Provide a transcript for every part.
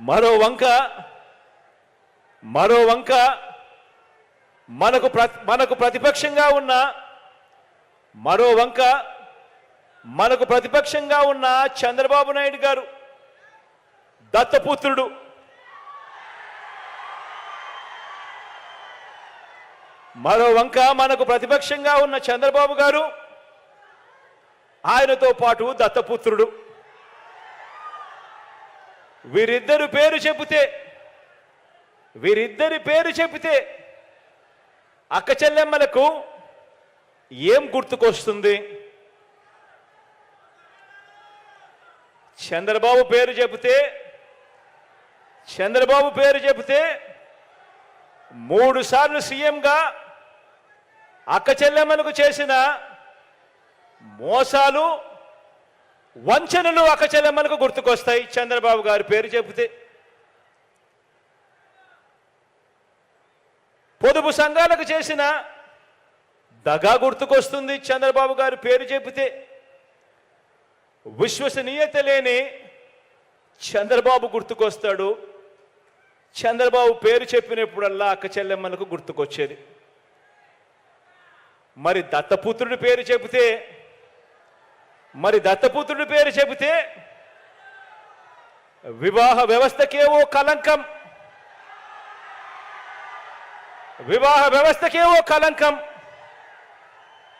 మరో వంక మనకు ప్రతిపక్షంగా ఉన్న చంద్రబాబు నాయుడు గారు దత్తపుత్రుడు. మరో వంక మనకు ప్రతిపక్షంగా ఉన్న చంద్రబాబు గారు, ఆయనతో పాటు దత్తపుత్రుడు. వీరిద్దరి పేరు చెబితే అక్క చెల్లెమ్మలకు ఏం గుర్తుకొస్తుంది? చంద్రబాబు పేరు చెబితే 3 సార్లు సీఎంగా అక్క చెల్లెమ్మలకు చేసిన మోసాలు, వంచనలు అక్క చెల్లెమ్మలకు గుర్తుకొస్తాయి చంద్రబాబు గారి పేరు చెబితే. పొదుపు సంఘాలకు చేసిన దగా గుర్తుకొస్తుంది చంద్రబాబు గారి పేరు చెబితే. విశ్వసనీయత లేని చంద్రబాబు గుర్తుకొస్తాడు. చంద్రబాబు పేరు చెప్పినప్పుడల్లా అక్క చెల్లెమ్మలకు గుర్తుకొచ్చేది. మరి దత్తపుత్రుడి పేరు చెబితే వివాహ వ్యవస్థకేవో కలంకం,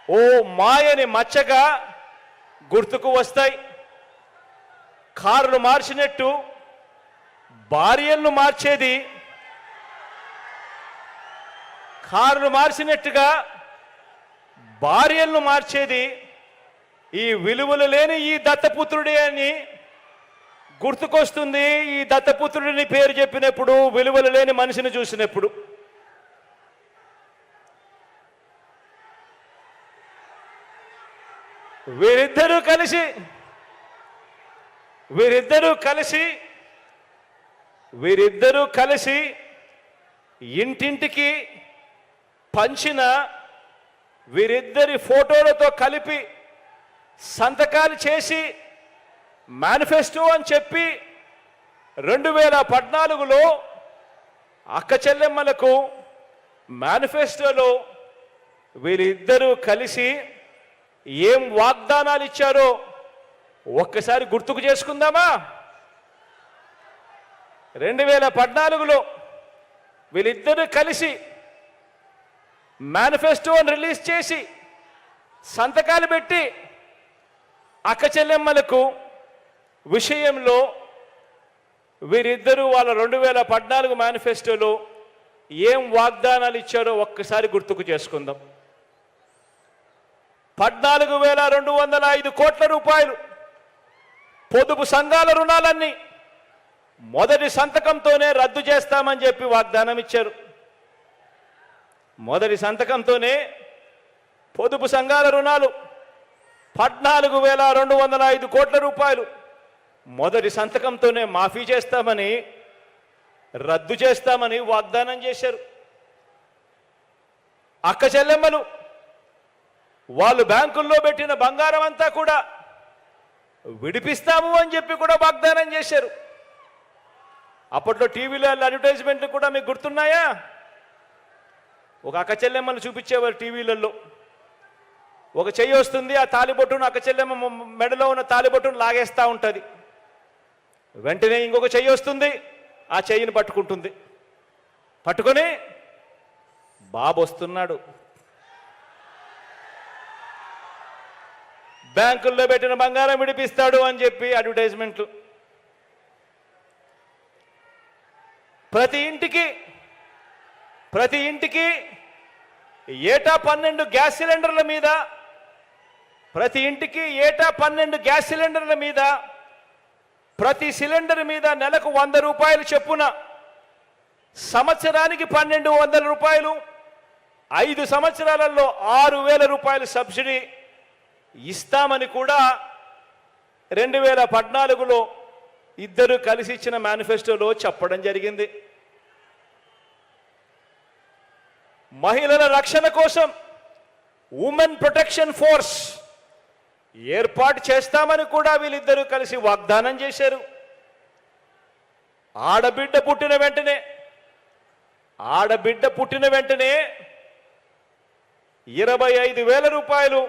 ఓ మాయని మచ్చగా గుర్తుకు వస్తాయి. కారులు మార్చినట్టు భార్యలను మార్చేది ఈ విలువలు లేని ఈ దత్తపుత్రుడే అని గుర్తుకొస్తుంది. ఈ దత్తపుత్రుడిని పేరు చెప్పినప్పుడు, విలువలు లేని మనిషిని చూసినప్పుడు. వీరిద్దరూ కలిసి ఇంటింటికి పంచిన వీరిద్దరి ఫోటోలతో కలిపి సంతకాలు చేసి మేనిఫెస్టో అని చెప్పి 2014లో అక్క చెల్లెమ్మలకు మేనిఫెస్టోలో వీరిద్దరూ కలిసి ఏం వాగ్దానాలు ఇచ్చారో ఒక్కసారి గుర్తుకు చేసుకుందామా? 2014లో వీళ్ళిద్దరూ కలిసి మేనిఫెస్టోని రిలీజ్ చేసి సంతకాలు పెట్టి అక్క చెల్లెమ్మలకు విషయంలో వీరిద్దరూ వాళ్ళ 2014 మేనిఫెస్టోలో ఏం వాగ్దానాలు ఇచ్చారో ఒక్కసారి గుర్తుకు చేసుకుందాం. 14,205 కోట్ల రూపాయలు పొదుపు సంఘాల రుణాలన్నీ మొదటి సంతకంతోనే రద్దు చేస్తామని చెప్పి వాగ్దానం ఇచ్చారు. మొదటి సంతకంతోనే పొదుపు సంఘాల రుణాలు 14,205 కోట్ల రూపాయలు మొదటి సంతకంతోనే మాఫీ చేస్తామని, రద్దు చేస్తామని వాగ్దానం చేశారు. అక్క చెల్లెమ్మలు వాళ్ళు బ్యాంకుల్లో పెట్టిన బంగారం అంతా కూడా విడిపిస్తాము అని చెప్పి కూడా వాగ్దానం చేశారు. అప్పట్లో టీవీలో అడ్వర్టైజ్మెంట్లు కూడా మీకు గుర్తున్నాయా? ఒక అక్క చెల్లెమ్మను చూపించేవారు టీవీలలో. ఒక చెయ్యి వస్తుంది, ఆ తాలిబొట్టును అక్క చెల్లెమ్మ మెడలో ఉన్న తాలిబొట్టును లాగేస్తూ ఉంటుంది. వెంటనే ఇంకొక చెయ్యి వస్తుంది, ఆ చెయ్యిని పట్టుకుంటుంది. పట్టుకొని బాబు వస్తున్నాడు, బ్యాంకుల్లో పెట్టిన బంగారం విడిపిస్తాడు అని చెప్పి అడ్వర్టైజ్మెంట్లు. ప్రతి ఇంటికి ఏటా 12 గ్యాస్ సిలిండర్ల మీద, ప్రతి సిలిండర్ మీద నెలకు 100 రూపాయలు చొప్పున, సంవత్సరానికి 1,200 రూపాయలు, 5 సంవత్సరాలలో 6,000 రూపాయలు సబ్సిడీ ఇస్తామని కూడా 2014లో ఇద్దరు కలిసి ఇచ్చిన మేనిఫెస్టోలో చెప్పడం జరిగింది. మహిళల రక్షణ కోసం ఉమెన్ ప్రొటెక్షన్ ఫోర్స్ ఏర్పాటు చేస్తామని కూడా వీళ్ళిద్దరూ కలిసి వాగ్దానం చేశారు. ఆడబిడ్డ పుట్టిన వెంటనే 25,000 రూపాయలు